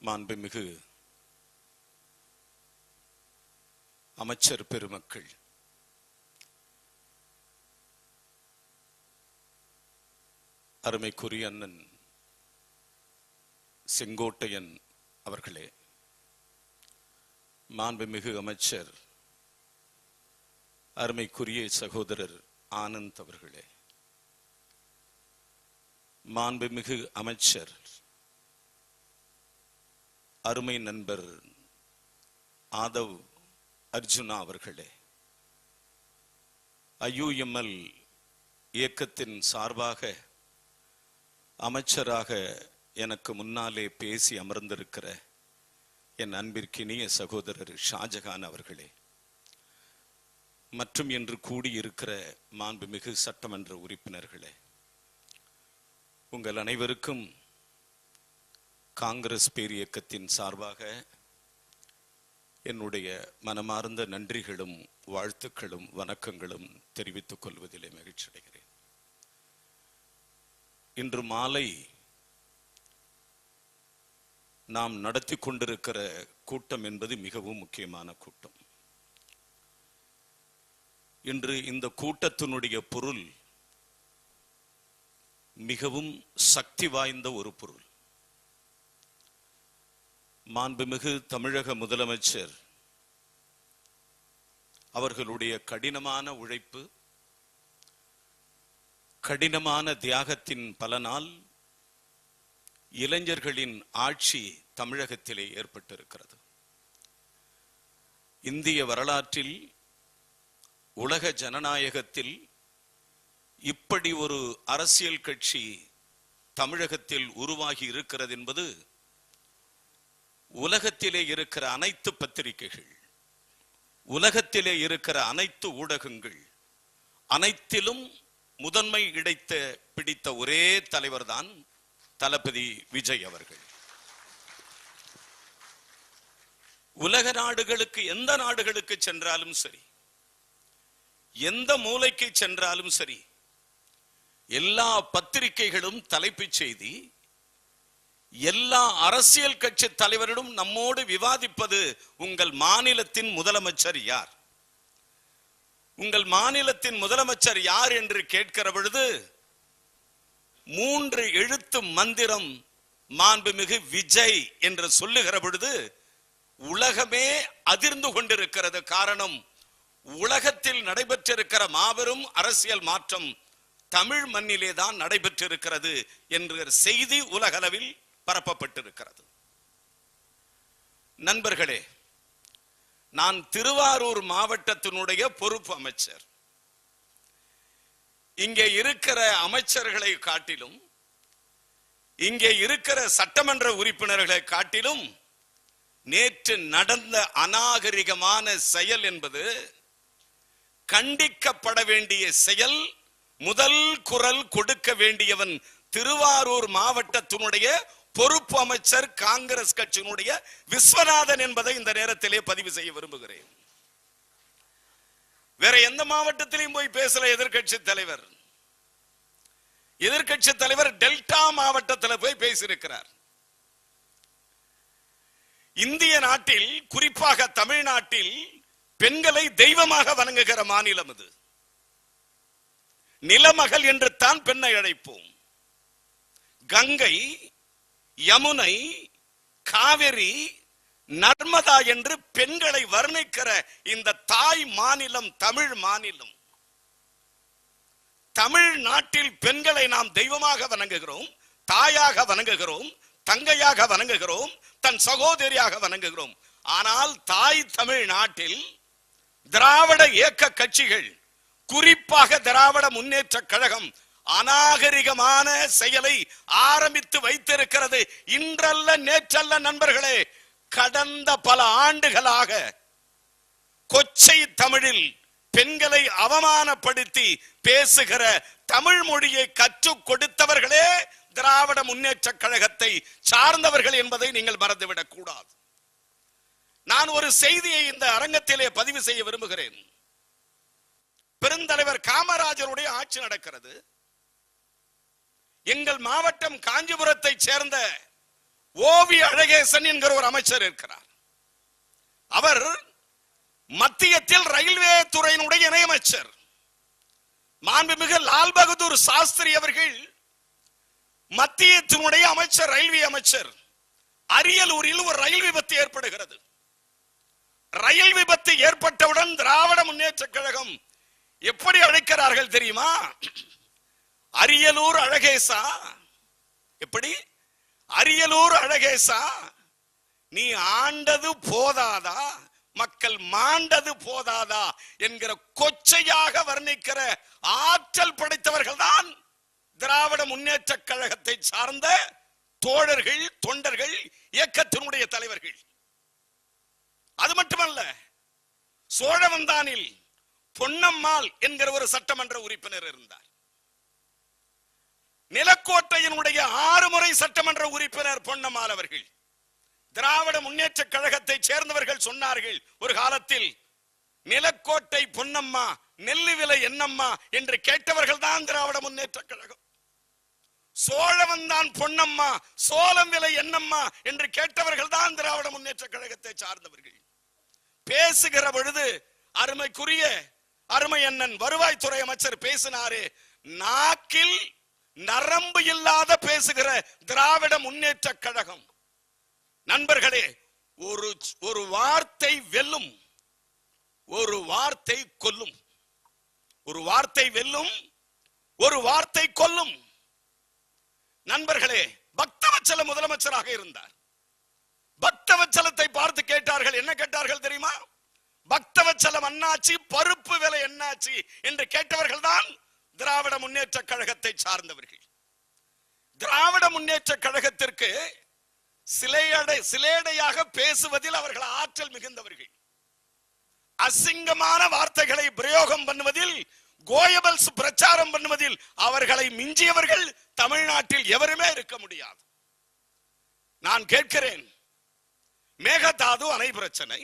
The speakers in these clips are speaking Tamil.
மாண்புமிகு அமைச்சர் பெருமக்கள், அருமைக்குரிய அண்ணன் செங்கோட்டையன் அவர்களே, மாண்புமிகு அமைச்சர் அருமைக்குரிய சகோதரர் ஆனந்த் அவர்களே, மாண்புமிகு அமைச்சர் அருமை நண்பர் ஆதவ் அர்ஜுனா அவர்களே, IUML இயக்கத்தின் சார்பாக அமைச்சராக எனக்கு முன்னாலே பேசி அமர்ந்திருக்கிற என் அன்பிற்கினிய சகோதரர் ஷாஜகான் அவர்களே, மற்றும் இன்று கூடியிருக்கிற மாண்புமிகு சட்டமன்ற உறுப்பினர்களே, உங்கள் அனைவருக்கும் காங்கிரஸ் பேரியக்கத்தின் சார்பாக என்னுடைய மனமார்ந்த நன்றிகளும் வாழ்த்துக்களும் வணக்கங்களும் தெரிவித்துக் கொள்வதிலே மகிழ்ச்சி அடைகிறேன். இன்று மாலை நாம் நடத்தி கொண்டிருக்கிற கூட்டம் என்பது மிகவும் முக்கியமான கூட்டம். இன்று இந்த கூட்டத்தினுடைய பொருள் மிகவும் சக்தி வாய்ந்த ஒரு பொருள். மாண்புமிகு தமிழக முதலமைச்சர் அவர்களுடைய கடினமான உழைப்பு, கடினமான தியாகத்தின் பலனால் இளைஞர்களின் ஆட்சி தமிழகத்திலே ஏற்பட்டிருக்கிறது. இந்திய வரலாற்றில், உலக ஜனநாயகத்தில் இப்படி ஒரு அரசியல் கட்சி தமிழகத்தில் உருவாகி இருக்கிறது என்பது உலகத்திலே இருக்கிற அனைத்து பத்திரிகைகள், உலகத்திலே இருக்கிற அனைத்து ஊடகங்கள் அனைத்திலும் முதன்மை பிடித்த ஒரே தலைவர் தான் தளபதி விஜய் அவர்கள். உலக நாடுகளுக்கு, எந்த நாடுகளுக்கு சென்றாலும் சரி, எந்த மூலைக்கு சென்றாலும் சரி, எல்லா பத்திரிகைகளும் தலைப்புச் செய்தி, எல்லா அரசியல் கட்சி தலைவரிடம் நம்மோடு விவாதிப்பது உங்கள் மாநிலத்தின் முதலமைச்சர் யார், உங்கள் மாநிலத்தின் முதலமைச்சர் யார் என்று கேட்கிற பொழுது 3 எழுத்து மந்திரம் மாண்புமிகு விஜய் என்று சொல்லுகிற பொழுது உலகமே அதிர்ந்து கொண்டிருக்கிறது. காரணம், உலகத்தில் நடைபெற்றிருக்கிற மாபெரும் அரசியல் மாற்றம் தமிழ் மண்ணிலே தான் நடைபெற்றிருக்கிறது என்கிற செய்தி உலகளவில் பரப்பப்பட்டிருக்கிறது. நண்பர்களே, நான் திருவாரூர் மாவட்டத்தினுடைய பொறுப்பு அமைச்சர். இங்கே இருக்கிற அமைச்சர்களை காட்டிலும், இங்கே இருக்கிற சட்டமன்ற உறுப்பினர்களை காட்டிலும் நேற்று நடந்த அநாகரிகமான செயல் என்பது கண்டிக்கப்பட வேண்டிய செயல். முதல் குரல் கொடுக்க வேண்டியவன் திருவாரூர் மாவட்டத்தினுடைய பொறுப்பு அமைச்சர், காங்கிரஸ் கட்சியினுடைய விஸ்வநாதன் என்பதை இந்த நேரத்திலே பதிவு செய்ய விரும்புகிறேன். வேற எந்த மாவட்டத்திலையும் போய் பேசல எதிர்கட்சி தலைவர். எதிர்கட்சி தலைவர் டெல்டா மாவட்டத்தில் போய் பேசியிருக்கிறார். இந்திய நாட்டில், குறிப்பாக தமிழ்நாட்டில் பெண்களை தெய்வமாக வணங்குகிற மாநிலம் இது. நிலமகள் என்று தான் பெண்ணை அழைப்போம். கங்கை, யமுனை, காவிரி, நர்மதா என்று பெண்களை வர்ணிக்கிற இந்த தாய் மாநிலம் தமிழ் மாநிலம். தமிழ்நாட்டில் பெண்களை நாம் தெய்வமாக வணங்குகிறோம், தாயாக வணங்குகிறோம், தங்கையாக வணங்குகிறோம், தன் சகோதரியாக வணங்குகிறோம். ஆனால் தாய் தமிழ்நாட்டில் திராவிட இயக்க கட்சிகள், குறிப்பாக திராவிட முன்னேற்ற கழகம் அநாகரிகமான செயலை ஆரம்பித்து வைத்திருக்கிறது. இன்றல்ல நேற்றல்ல நண்பர்களே, கடந்த பல ஆண்டுகளாக கொச்சை தமிழில் பெண்களை அவமானப்படுத்தி பேசுகிற தமிழ் மொழியை கற்றுக் கொடுத்தவர்களே திராவிட முன்னேற்ற கழகத்தை சார்ந்தவர்கள் என்பதை நீங்கள் மறந்துவிடக் கூடாது. நான் ஒரு செய்தியை இந்த அரங்கத்திலே பதிவு செய்ய விரும்புகிறேன். பெருந்தலைவர் காமராஜருடைய ஆட்சி நடக்கிறது. எங்கள் மாவட்டம் காஞ்சிபுரத்தை சேர்ந்த ஓவி அழகேசன் என்கிற ஒரு அமைச்சர் இருக்கிறார். அவர் மத்தியத்தில் ரயில்வே துறையினுடைய இணையமைச்சர். மாண்புமிகு லால் பகதூர் சாஸ்திரி அவர்கள் மத்தியத்தினுடைய அமைச்சர், ரயில்வே அமைச்சர். அரியலூரில் ஒரு ரயில் விபத்து ஏற்படுகிறது. ரயில் விபத்து ஏற்பட்டவுடன் திராவிட முன்னேற்ற கழகம் எப்படி அழைக்கிறார்கள் தெரியுமா? அரியலூர் அழகேசா. எப்படி? அரியலூர் அழகேசா, நீ ஆண்டது போதாதா, மக்கள் மாண்டது போதாதா என்கிற கொச்சையாக வர்ணிக்கிற ஆற்றல் படைத்தவர்கள் தான் திராவிட முன்னேற்ற கழகத்தை சார்ந்த தோழர்கள், தொண்டர்கள், இயக்கத்தினுடைய தலைவர்கள். அது மட்டுமல்ல, சோழவந்தானில் பொன்னம்மாள் என்கிற ஒரு சட்டமன்ற உறுப்பினர் இருந்தார். நிலக்கோட்டையினுடைய 6 முறை சட்டமன்ற உறுப்பினர் பொன்னம்மாள் அவர்கள். திராவிட முன்னேற்ற கழகத்தை சேர்ந்தவர்கள் சொன்னார்கள் ஒரு காலத்தில், நிலக்கோட்டை பொன்னம்மா, நெல்லு விலை என்னம்மா என்று கேட்டவர்கள் தான் திராவிட முன்னேற்ற கழகம். சோழவந்தான் பொன்னம்மா, சோளம் விலை என்னம்மா என்று கேட்டவர்கள் தான் திராவிட முன்னேற்ற கழகத்தை சார்ந்தவர்கள். பேசுகிற பொழுது அருமைக்குரிய அருமை அண்ணன் வருவாய்த்துறை அமைச்சர் பேசினாரே, நாக்கில் நரம்பு இல்லாத பேசுகிற திராவிட முன்னேற்ற கழகம். நண்பர்களே, ஒரு வார்த்தை வெல்லும், ஒரு வார்த்தை கொல்லும். ஒரு வார்த்தை வெல்லும், ஒரு வார்த்தை கொல்லும். நண்பர்களே, பக்தவச்சல முதலமைச்சராக இருந்தார். பக்தவச்சலத்தை பார்த்து கேட்டார்கள். என்ன கேட்டார்கள் தெரியுமா? பக்தவச்சலம் அண்ணாச்சி, பருப்பு விலை என்னாச்சு என்று கேட்டவர்கள் தான் திராவிட முன்னேற்ற கழகத்தை சார்ந்தவர்கள். திராவிட முன்னேற்ற கழகத்திற்கு சிலேடையாக பேசுவதில் அவர்கள் ஆற்றல் மிகுந்தவர்கள். அசிங்கமான வார்த்தைகளை பிரயோகம் பண்ணுவதில், கோயபல்ஸ் பிரச்சாரம் பண்ணுவதில் அவர்களை மிஞ்சியவர்கள் தமிழ்நாட்டில் எவருமே இருக்க முடியாது. நான் கேட்கிறேன், மேகதாது அணை பிரச்சனை,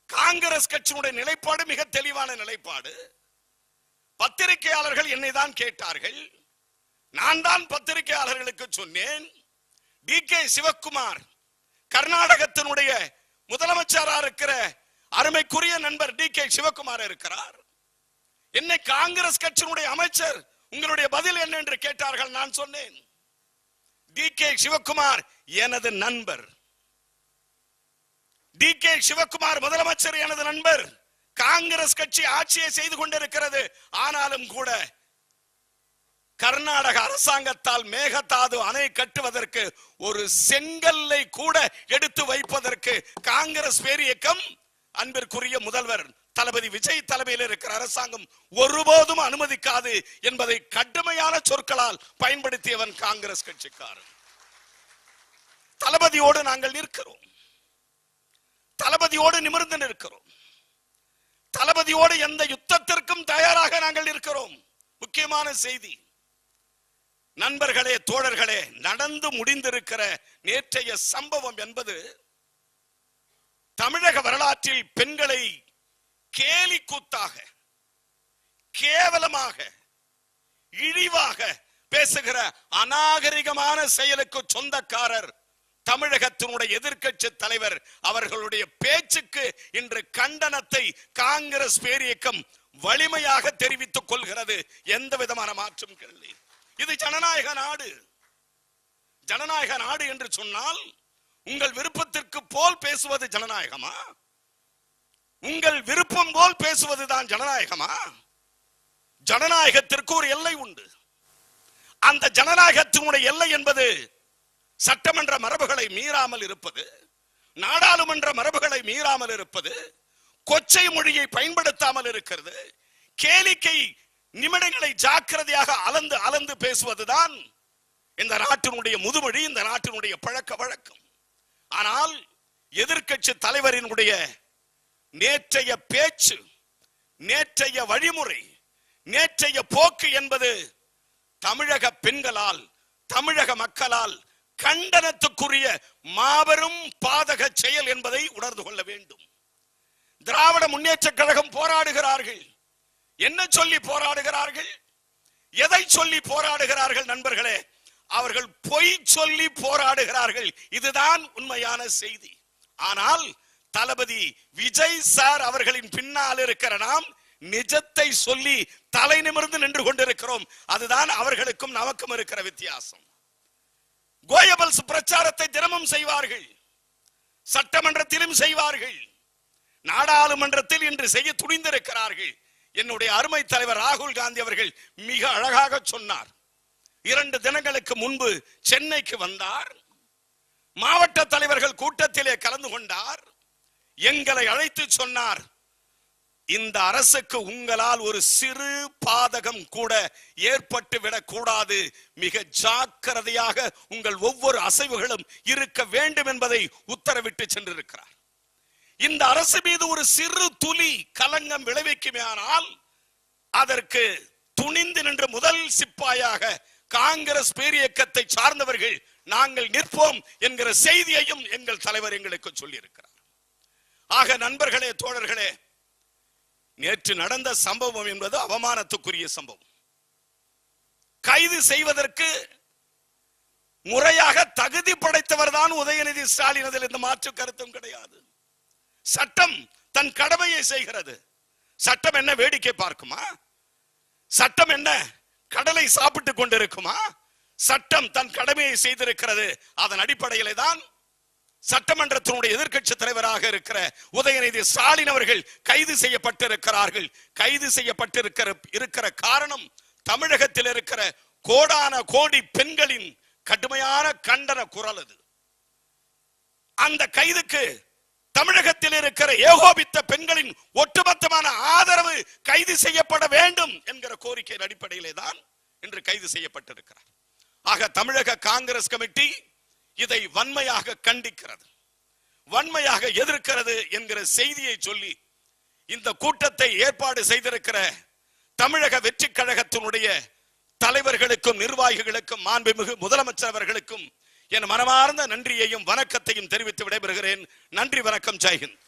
காங்கிரஸ் கட்சியினுடைய நிலைப்பாடு மிக தெளிவான நிலைப்பாடு. பத்திரிகையாளர்கள் என்னை தான் கேட்டார்கள். நான் தான் பத்திரிகையாளர்களுக்கு சொன்னேன், டி.கே. சிவக்குமார் கர்நாடகத்தினுடைய முதலமைச்சராக இருக்கிற அருமைக்குரிய நண்பர் டி.கே. சிவக்குமார் இருக்கிறார். என்னை காங்கிரஸ் கட்சியினுடைய அமைச்சர், உங்களுடைய பதில் என்ன என்று கேட்டார்கள். நான் சொன்னேன், டி.கே. சிவக்குமார் எனது நண்பர். டி.கே. சிவக்குமார் முதலமைச்சர் எனது நண்பர். காங்கிரஸ் கட்சி ஆட்சியை செய்து கொண்டிருக்கிறது. ஆனாலும் கூட கர்நாடக அரசாங்கத்தால் மேகதாது அணை கட்டுவதற்கு ஒரு செங்கல்லை கூட எடுத்து வைப்பதற்கு காங்கிரஸ் பேரியக்கம், அன்பிற்குரிய முதல்வர் தளபதி விஜய் தலைமையில் இருக்கிற அரசாங்கம் ஒருபோதும் அனுமதிக்காது என்பதை கடுமையான சொற்களால் பயன்படுத்தியவன் காங்கிரஸ் கட்சிக்காரன். தளபதியோடு நாங்கள் நிற்கிறோம், தளபதியோடு நிமிர்ந்து நிற்கிறோம், தளபதியோடு எந்த யுத்தத்திற்கும் தயாராக நாங்கள் இருக்கிறோம். முக்கியமான செய்தி நண்பர்களே, தோழர்களே, நடந்து முடிந்திருக்கிற நேற்றைய சம்பவம் என்பது தமிழக வரலாற்றில் பெண்களை கேலி கூத்தாக, கேவலமாக, இழிவாக பேசுகிற அநாகரிகமான செயலுக்கு சொந்தக்காரர் தமிழகத்தினுடைய எதிர்க்கட்சி தலைவர். அவர்களுடைய பேச்சுக்கு இன்று கண்டனத்தை காங்கிரஸ் பேரியக்கம் வலிமையாக தெரிவித்துக் கொள்கிறது. எந்த விதமான மாற்றம் இல்லை. இது ஜனநாயக நாடு. ஜனநாயக நாடு என்று சொன்னால் உங்கள் விருப்பத்திற்கு போல் பேசுவது ஜனநாயகமா? உங்கள் விருப்பம் போல் பேசுவதுதான் ஜனநாயகமா? ஜனநாயகத்திற்கு ஒரு எல்லை உண்டு. அந்த ஜனநாயகத்தினுடைய எல்லை என்பது சட்டமன்ற மரபுகளை மீறாமல் இருப்பது, நாடாளுமன்ற மரபுகளை மீறாமல் இருப்பது, கொச்சை மொழியை பயன்படுத்தாமல் இருக்கிறது, கேளிக்கை நிமிடங்களை ஜாக்கிரதையாக அளந்து அளந்து பேசுவதுதான் இந்த நாட்டினுடைய முதுமொழி, இந்த நாட்டினுடைய பழக்க வழக்கம். ஆனால் எதிர்க்கட்சி தலைவரினுடைய நேற்றைய பேச்சு, நேற்றைய வழிமுறை, நேற்றைய போக்கு என்பது தமிழக பெண்களால், தமிழக மக்களால் கண்டனத்துக்குரிய மாபெரும் பாதக செயல் என்பதை உணர்ந்து கொள்ள வேண்டும். திராவிட முன்னேற்ற கழகம் போராடுகிறார்கள். என்ன சொல்லி போராடுகிறார்கள்? எதை சொல்லி போராடுகிறார்கள்? நண்பர்களே, அவர்கள் பொய் சொல்லி போராடுகிறார்கள். இதுதான் உண்மையான செய்தி. ஆனால் தளபதி விஜய் சார் அவர்களின் பின்னால் இருக்கிற நாம் நிஜத்தை சொல்லி தலை நிமிர்ந்து நின்று கொண்டிருக்கிறோம். அதுதான் அவர்களுக்கும் நமக்கும் இருக்கிற வித்தியாசம். கோயபல்ஸ் பிரச்சாரத்தை தினமும் செய்வார்கள், சட்டமன்றத்திலும் செய்வார்கள், நாடாளுமன்றத்தில் இன்று செய்ய துணிந்திருக்கிறார்கள். என்னுடைய அருமை தலைவர் ராகுல் காந்தி அவர்கள் மிக அழகாக சொன்னார். 2 தினங்களுக்கு முன்பு சென்னைக்கு வந்தார், மாவட்ட தலைவர்கள் கூட்டத்திலே கலந்து கொண்டார். எங்களை அழைத்து சொன்னார், இந்த அரசுக்கு உங்களால் ஒரு சிறு பாதகம் கூட ஏற்பட்டு விடக்கூடாது, மிக ஜாக்கிரதையாக உங்கள் ஒவ்வொரு அசைவுகளும் இருக்க வேண்டும் என்பதை உத்தரவிட்டு சென்றிருக்கிறார். இந்த அரசு மீது ஒரு சிறு துளி கலங்கம் விளைவிக்குமேயானால் அதற்கு துணிந்து நின்று முதல் சிப்பாயாக காங்கிரஸ் பேரியக்கத்தை சார்ந்தவர்கள் நாங்கள் நிற்போம் என்கிற செய்தியையும் எங்கள் தலைவர் எங்களுக்கு சொல்லி இருக்கிறார். ஆக நண்பர்களே, தோழர்களே, நேற்று நடந்த சம்பவம் என்பது அவமானத்துக்குரிய சம்பவம். கைது செய்வதற்கு முறையாக தகுதி படைத்தவர் தான் உதயநிதி ஸ்டாலின். அதில் இந்த மாற்று கருத்தும் கிடையாது. சட்டம் தன் கடமையை செய்கிறது. சட்டம் என்ன வேடிக்கை பார்க்குமா? சட்டம் என்ன கடலை சாப்பிட்டு கொண்டிருக்குமா? சட்டம் தன் கடமையை செய்திருக்கிறது. அதன் அடிப்படையிலே தான் சட்டமன்றத்தினுடைய எதிர்க்கட்சி தலைவராக இருக்கிற உதயநிதி ஸ்டாலின் அவர்கள் கைது செய்யப்பட்டிருக்கிறார்கள். கைது செய்யப்பட்டிருக்கிற காரணம் தமிழகத்தில் இருக்கிற கோடான கோடி பெண்களின் கடுமையான கண்டன குரல். அது அந்த கைதுக்கு தமிழகத்தில் இருக்கிற ஏகோபித்த பெண்களின் ஒட்டுமொத்தமான ஆதரவு, கைது செய்யப்பட வேண்டும் என்கிற கோரிக்கையின் அடிப்படையிலே தான் இன்று கைது செய்யப்பட்டிருக்கிறார். ஆக தமிழக காங்கிரஸ் கமிட்டி இதை வன்மையாக கண்டிக்கிறது, வன்மையாக எதிர்க்கிறது என்கிற செய்தியை சொல்லி இந்த கூட்டத்தை ஏற்பாடு செய்திருக்கிற தமிழக வெற்றி கழகத்தினுடைய தலைவர்களுக்கும் நிர்வாகிகளுக்கும் மாண்புமிகு முதலமைச்சர் அவர்களுக்கும் என் மனமார்ந்த நன்றியையும் வணக்கத்தையும் தெரிவித்து விடைபெறுகிறேன். நன்றி, வணக்கம், ஜெய் ஹிந்த்.